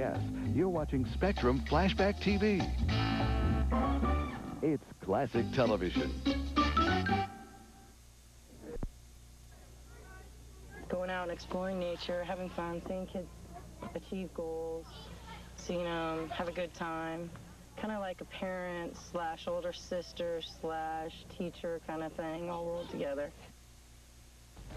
AFRTS, you're watching Spectrum Flashback TV. It's classic television. Going out and exploring nature, having fun, seeing kids achieve goals, seeing them have a good time. Kind of like a parent / older sister / teacher kind of thing, all rolled together.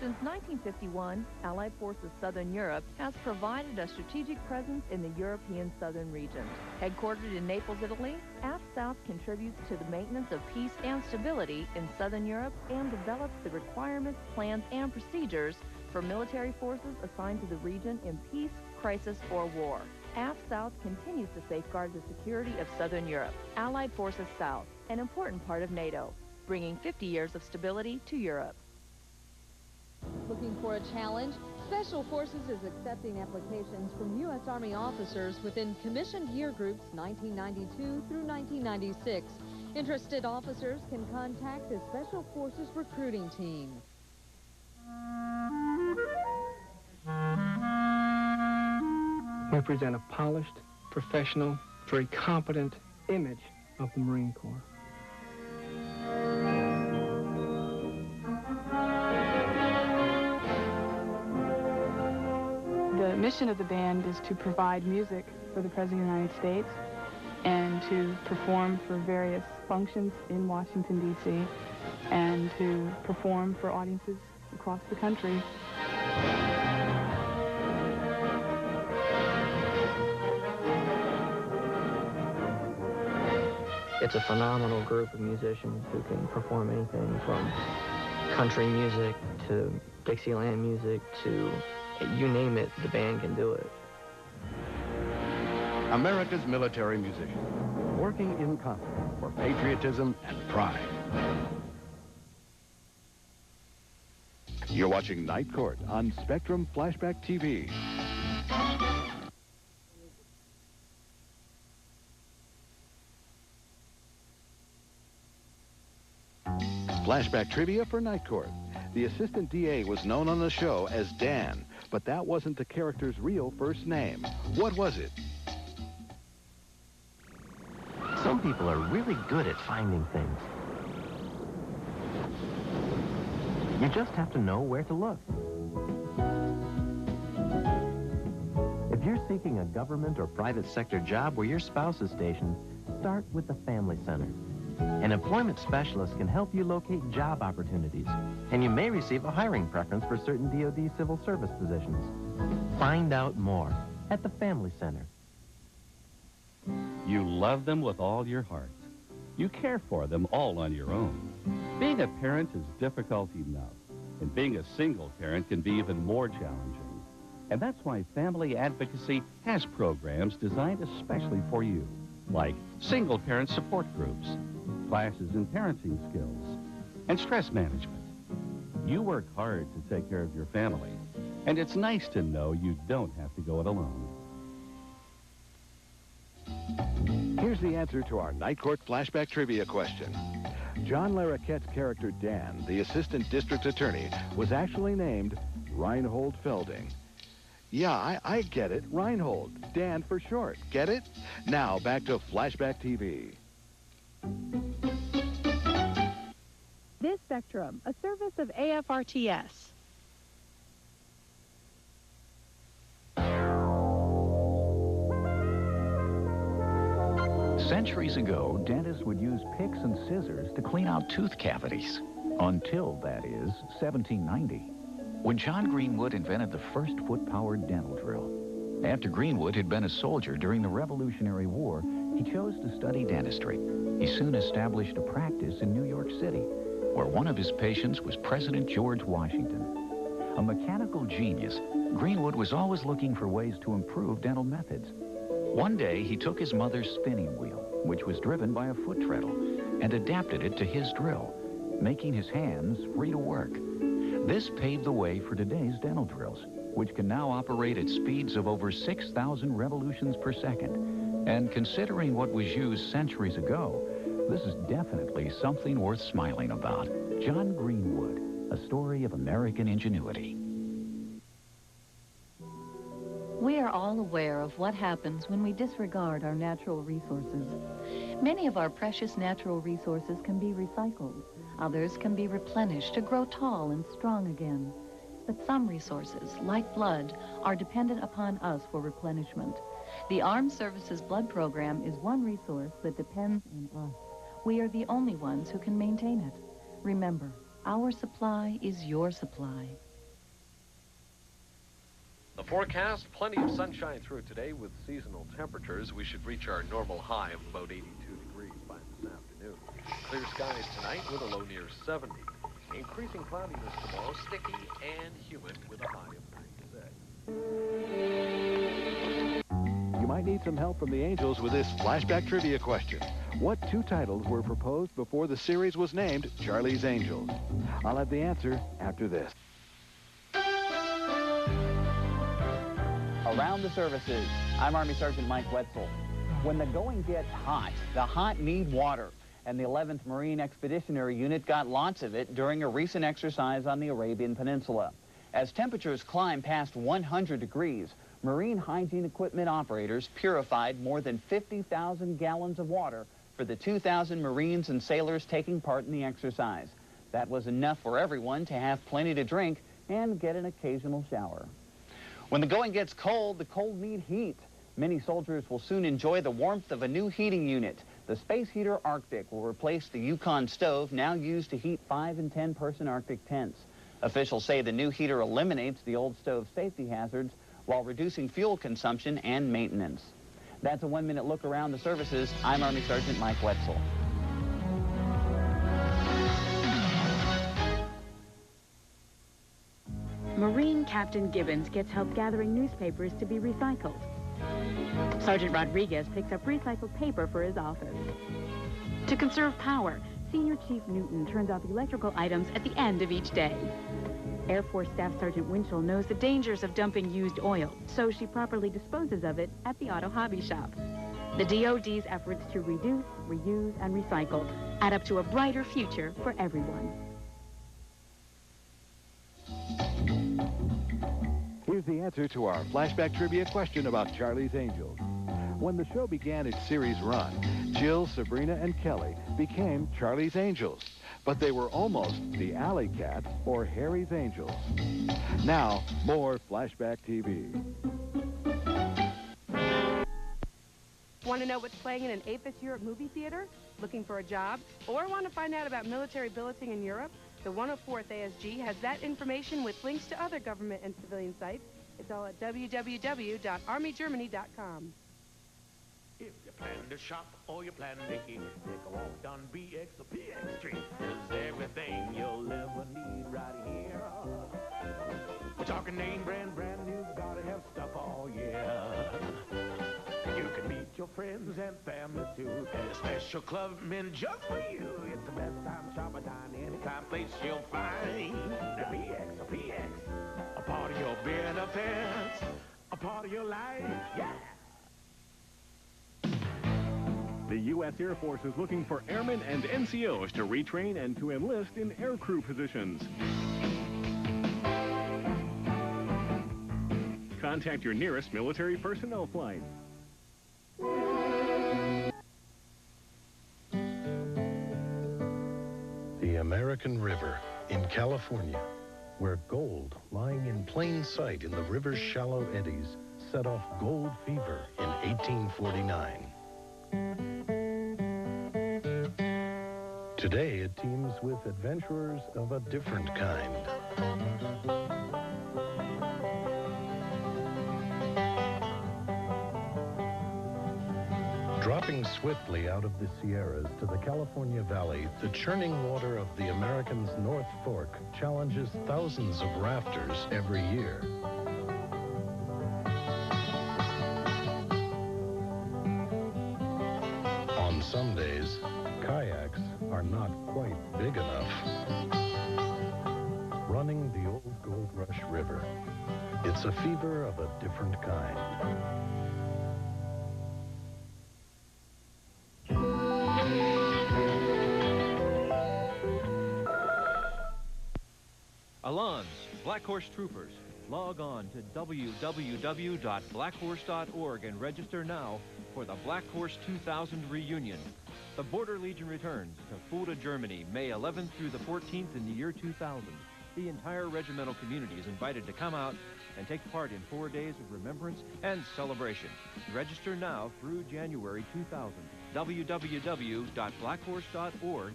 Since 1951, Allied Forces Southern Europe has provided a strategic presence in the European southern region. Headquartered in Naples, Italy, AFRTS contributes to the maintenance of peace and stability in Southern Europe and develops the requirements, plans, and procedures for military forces assigned to the region in peace, crisis, or war. AFRTS continues to safeguard the security of Southern Europe. Allied Forces South, an important part of NATO, bringing 50 years of stability to Europe. Looking for a challenge? Special Forces is accepting applications from U.S. Army officers within commissioned year groups 1992 through 1996. Interested officers can contact the Special Forces recruiting team. We present a polished, professional, very competent image of the Marine Corps. The mission of the band is to provide music for the President of the United States and to perform for various functions in Washington, D.C., and to perform for audiences across the country. It's a phenomenal group of musicians who can perform anything from country music to Dixieland music to you name it, the band can do it. America's military musicians, working in concert for patriotism and pride. You're watching Night Court on Spectrum Flashback TV. Flashback trivia for Night Court. The assistant DA was known on the show as Dan, but that wasn't the character's real first name. What was it? Some people are really good at finding things. You just have to know where to look. If you're seeking a government or private sector job where your spouse is stationed, start with the Family Center. An employment specialist can help you locate job opportunities, and you may receive a hiring preference for certain DoD civil service positions. Find out more at the Family Center. You love them with all your heart. You care for them all on your own. Being a parent is difficult enough, and being a single parent can be even more challenging. And that's why Family Advocacy has programs designed especially for you, like single parent support groups, classes in parenting skills, and stress management. You work hard to take care of your family, and it's nice to know you don't have to go it alone. Here's the answer to our Night Court Flashback trivia question. John Larroquette's character Dan, the assistant district attorney, was actually named Reinhold Felding. Yeah, I get it. Reinhold. Dan for short. Get it? Now, back to Flashback TV. This Spectrum, a service of AFRTS. Centuries ago, dentists would use picks and scissors to clean out tooth cavities. Until, that is, 1790. When John Greenwood invented the first foot-powered dental drill. After Greenwood had been a soldier during the Revolutionary War, he chose to study dentistry. He soon established a practice in New York City, where one of his patients was President George Washington. A mechanical genius, Greenwood was always looking for ways to improve dental methods. One day, he took his mother's spinning wheel, which was driven by a foot treadle, and adapted it to his drill, making his hands free to work. This paved the way for today's dental drills, which can now operate at speeds of over 6,000 revolutions per second. And considering what was used centuries ago, this is definitely something worth smiling about. John Greenwood, a story of American ingenuity. We are all aware of what happens when we disregard our natural resources. Many of our precious natural resources can be recycled. Others can be replenished to grow tall and strong again. But some resources, like blood, are dependent upon us for replenishment. The Armed Services Blood Program is one resource that depends on us. We are the only ones who can maintain it. Remember, our supply is your supply. The forecast, plenty of sunshine through today with seasonal temperatures. We should reach our normal high of about 82 degrees by this afternoon. Clear skies tonight with a low near 70. Increasing cloudiness tomorrow, sticky and humid with a high of 96. You might need some help from the Angels with this flashback trivia question. What two titles were proposed before the series was named Charlie's Angels? I'll have the answer after this. Around the services, I'm Army Sergeant Mike Wetzel. When the going gets hot, the hot need water. And the 11th Marine Expeditionary Unit got lots of it during a recent exercise on the Arabian Peninsula. As temperatures climb past 100 degrees, marine hygiene equipment operators purified more than 50,000 gallons of water for the 2,000 Marines and sailors taking part in the exercise. That was enough for everyone to have plenty to drink and get an occasional shower. When the going gets cold, the cold need heat. Many soldiers will soon enjoy the warmth of a new heating unit. The Space Heater Arctic will replace the Yukon stove now used to heat 5- and 10-person Arctic tents. Officials say the new heater eliminates the old stove's safety hazards while reducing fuel consumption and maintenance. That's a one-minute look around the services. I'm Army Sergeant Mike Wetzel. Marine Captain Gibbons gets help gathering newspapers to be recycled. Sergeant Rodriguez picks up recycled paper for his office. To conserve power, Senior Chief Newton turns off electrical items at the end of each day. Air Force Staff Sergeant Winchell knows the dangers of dumping used oil, so she properly disposes of it at the Auto Hobby Shop. The DoD's efforts to reduce, reuse, and recycle add up to a brighter future for everyone. Here's the answer to our flashback trivia question about Charlie's Angels. When the show began its series run, Jill, Sabrina, and Kelly became Charlie's Angels, but they were almost the Alley Cat or Harry's Angels. Now, more Flashback TV. Want to know what's playing in an AFRTS Europe movie theater? Looking for a job? Or want to find out about military billeting in Europe? The 104th ASG has that information with links to other government and civilian sites. It's all at www.armygermany.com. If you plan to shop or you plan to eat, take a walk down BX or PX Street. There's everything you'll ever need right here. We're talking name brand, brand new, gotta have stuff all year. You can meet your friends and family too. And a special club meant just for you. It's the best time shop or dine anytime place you'll find. The BX or PX, a part of your benefits, a part of your life, yeah. The U.S. Air Force is looking for airmen and NCOs to retrain and to enlist in aircrew positions. Contact your nearest military personnel flight. The American River in California, where gold lying in plain sight in the river's shallow eddies set off gold fever in 1849. Today, it teems with adventurers of a different kind. Dropping swiftly out of the Sierras to the California Valley, the churning water of the American's North Fork challenges thousands of rafters every year. On some days, kayaks are not quite big enough. Running the old Gold Rush River, it's a fever of a different kind. Alon's Black Horse Troopers, Log on to www.blackhorse.org and register now for the Black Horse 2000 reunion. The Border Legion returns to Fulda, Germany, May 11th through the 14th in the year 2000. The entire regimental community is invited to come out and take part in 4 days of remembrance and celebration. Register now through January 2000. www.blackhorse.org.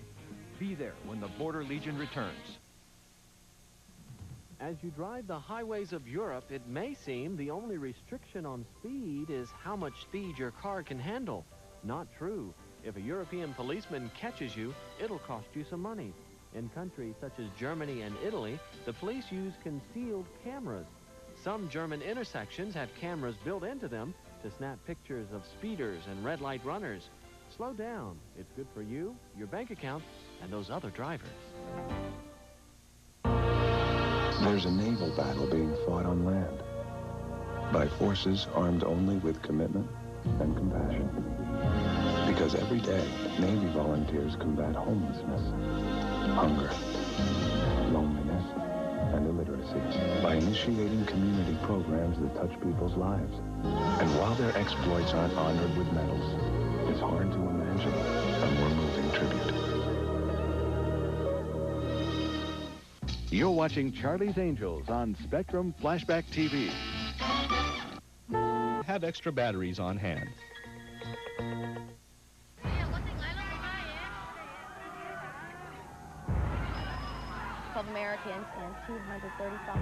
Be there when the Border Legion returns. As you drive the highways of Europe, it may seem the only restriction on speed is how much speed your car can handle. Not true. If a European policeman catches you, it'll cost you some money. In countries such as Germany and Italy, the police use concealed cameras. Some German intersections have cameras built into them to snap pictures of speeders and red light runners. Slow down. It's good for you, your bank account, and those other drivers. There's a naval battle being fought on land by forces armed only with commitment and compassion. Because every day, Navy volunteers combat homelessness, hunger, loneliness, and illiteracy by initiating community programs that touch people's lives. And while their exploits aren't honored with medals, it's hard to imagine a more moving tribute. You're watching Charlie's Angels on Spectrum Flashback TV. Have extra batteries on hand. 12 Americans and 235.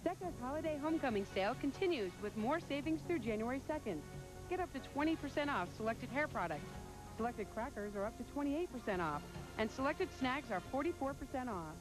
Decca's Holiday Homecoming Sale continues with more savings through January 2nd. Get up to 20% off selected hair products. Selected crackers are up to 28% off. And selected snacks are 44% off.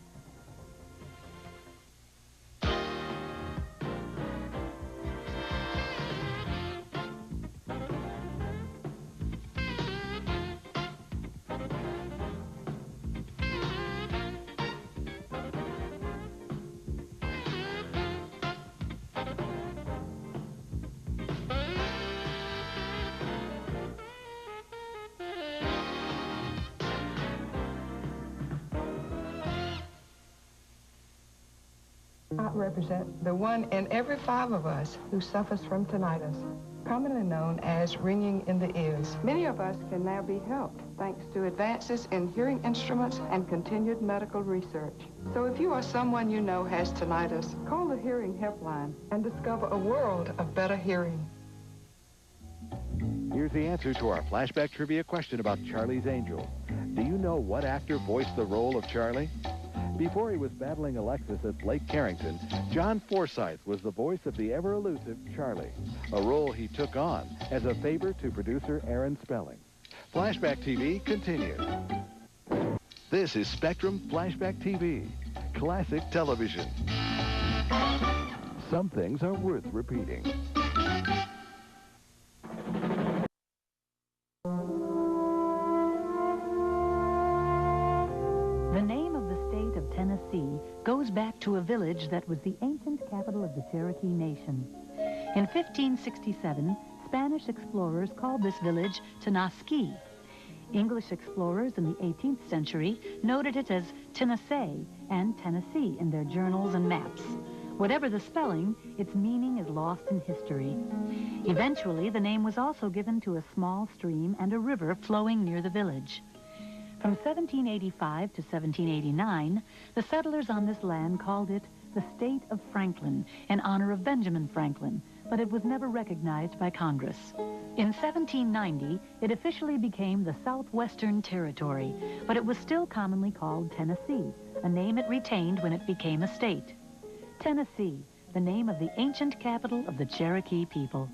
I represent the one in every 5 of us who suffers from tinnitus, commonly known as ringing in the ears. Many of us can now be helped thanks to advances in hearing instruments and continued medical research. So if you or someone you know has tinnitus, call the Hearing Helpline and discover a world of better hearing. Here's the answer to our flashback trivia question about Charlie's Angels. Do you know what actor voiced the role of Charlie? Before he was battling Alexis at Lake Carrington, John Forsythe was the voice of the ever-elusive Charlie, a role he took on as a favor to producer Aaron Spelling. Flashback TV continues. This is Spectrum Flashback TV, classic television. Some things are worth repeating. The name of the state of Tennessee goes back to a village that was the ancient capital of the Cherokee Nation. In 1567, Spanish explorers called this village Tenasquee. English explorers in the 18th century noted it as Tennessee and Tennessee in their journals and maps. Whatever the spelling, its meaning is lost in history. Eventually, the name was also given to a small stream and a river flowing near the village. From 1785 to 1789, the settlers on this land called it the State of Franklin in honor of Benjamin Franklin, but it was never recognized by Congress. In 1790, it officially became the Southwestern Territory, but it was still commonly called Tennessee, a name it retained when it became a state. Tennessee, the name of the ancient capital of the Cherokee people.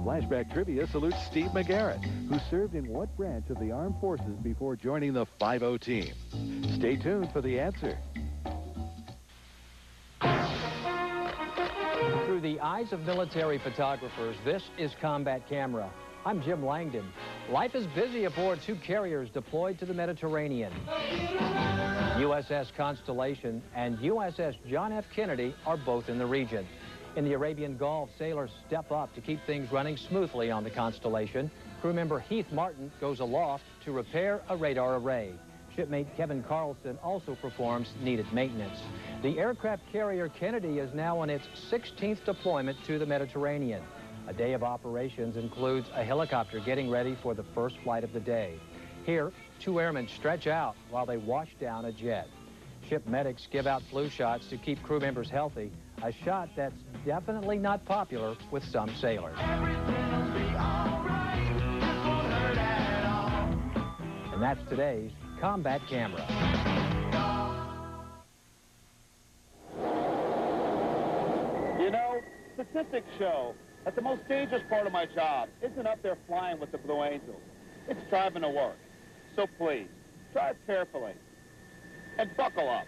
Flashback Trivia salutes Steve McGarret, who served in what branch of the armed forces before joining the 5-0 team. Stay tuned for the answer. Through the eyes of military photographers, this is Combat Camera. I'm Jim Langdon. Life is busy aboard 2 carriers deployed to the Mediterranean. USS Constellation and USS John F. Kennedy are both in the region. In the Arabian Gulf, sailors step up to keep things running smoothly on the Constellation. Crew member Heath Martin goes aloft to repair a radar array. Shipmate Kevin Carlson also performs needed maintenance. The aircraft carrier Kennedy is now on its 16th deployment to the Mediterranean. A day of operations includes a helicopter getting ready for the first flight of the day. Here, 2 airmen stretch out while they wash down a jet. Ship medics give out flu shots to keep crew members healthy, a shot that's definitely not popular with some sailors. And that's today's Combat Camera. You know, statistics show that the most dangerous part of my job isn't up there flying with the Blue Angels. It's driving to work. So please, drive carefully and buckle up.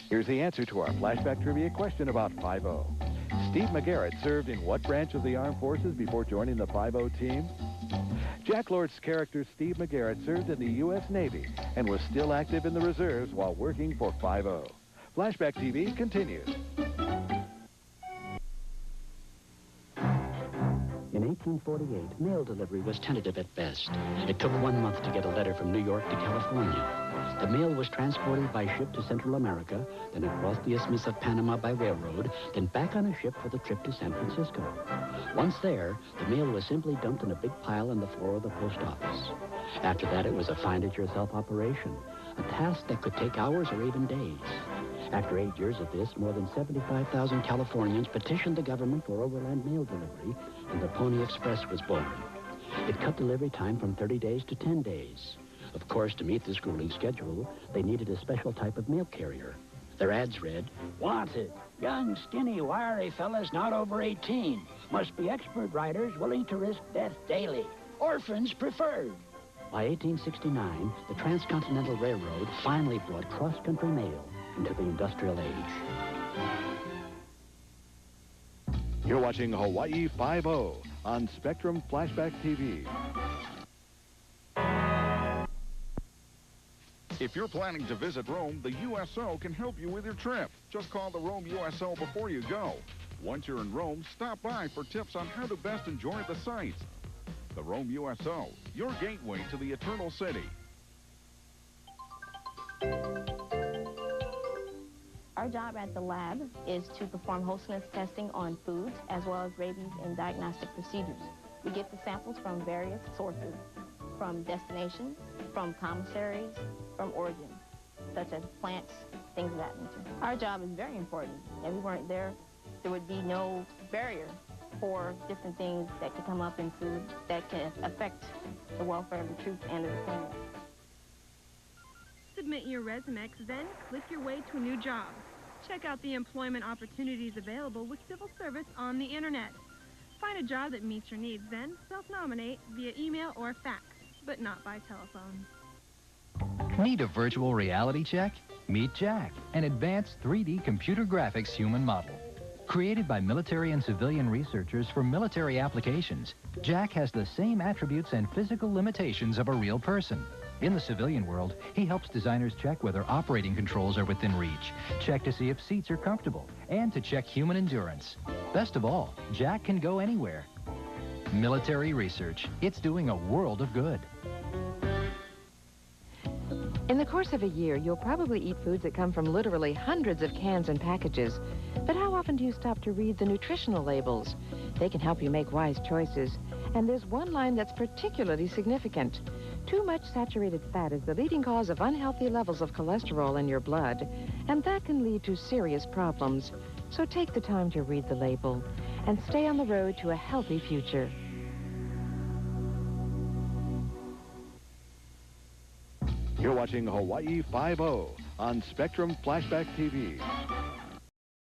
Here's the answer to our flashback trivia question about 5-0. Steve McGarret served in what branch of the armed forces before joining the 5-0 team? Jack Lord's character Steve McGarret served in the U.S. Navy and was still active in the reserves while working for 5-0. Flashback TV continues. In 1848, mail delivery was tentative at best. It took 1 month to get a letter from New York to California. The mail was transported by ship to Central America, then across the Isthmus of Panama by railroad, then back on a ship for the trip to San Francisco. Once there, the mail was simply dumped in a big pile on the floor of the post office. After that, it was a find-it-yourself operation, a task that could take hours or even days. After 8 years of this, more than 75,000 Californians petitioned the government for overland mail delivery, and the Pony Express was born. It cut delivery time from 30 days to 10 days. Of course, to meet this grueling schedule, they needed a special type of mail carrier. Their ads read, "Wanted, young, skinny, wiry fellas not over 18. Must be expert riders willing to risk death daily. Orphans preferred." By 1869, the Transcontinental Railroad finally brought cross-country mail into the industrial age. You're watching Hawaii 5-0 on Spectrum Flashback TV. If you're planning to visit Rome, the USO can help you with your trip. Just call the Rome USO before you go. Once you're in Rome, stop by for tips on how to best enjoy the sights. The Rome USO, your gateway to the Eternal City. Our job at the lab is to perform hostness testing on foods as well as rabies and diagnostic procedures. We get the samples from various sources, from destinations, from commissaries, from origin, such as plants, things of that nature. Our job is very important. If we weren't there, there would be no barrier for different things that could come up in food that can affect the welfare of the troops and of the family. Submit your resume, then click your way to a new job. Check out the employment opportunities available with civil service on the internet. Find a job that meets your needs, then self-nominate via email or fax, but not by telephone. Need a virtual reality check? Meet Jack, an advanced 3D computer graphics human model. Created by military and civilian researchers for military applications, Jack has the same attributes and physical limitations of a real person. In the civilian world, he helps designers check whether operating controls are within reach, check to see if seats are comfortable, and to check human endurance. Best of all, Jack can go anywhere. Military research, it's doing a world of good. In the course of a year, you'll probably eat foods that come from literally hundreds of cans and packages. But how often do you stop to read the nutritional labels? They can help you make wise choices. And there's one line that's particularly significant. Too much saturated fat is the leading cause of unhealthy levels of cholesterol in your blood, and that can lead to serious problems. So take the time to read the label and stay on the road to a healthy future. You're watching Hawaii 5-0 on Spectrum Flashback TV.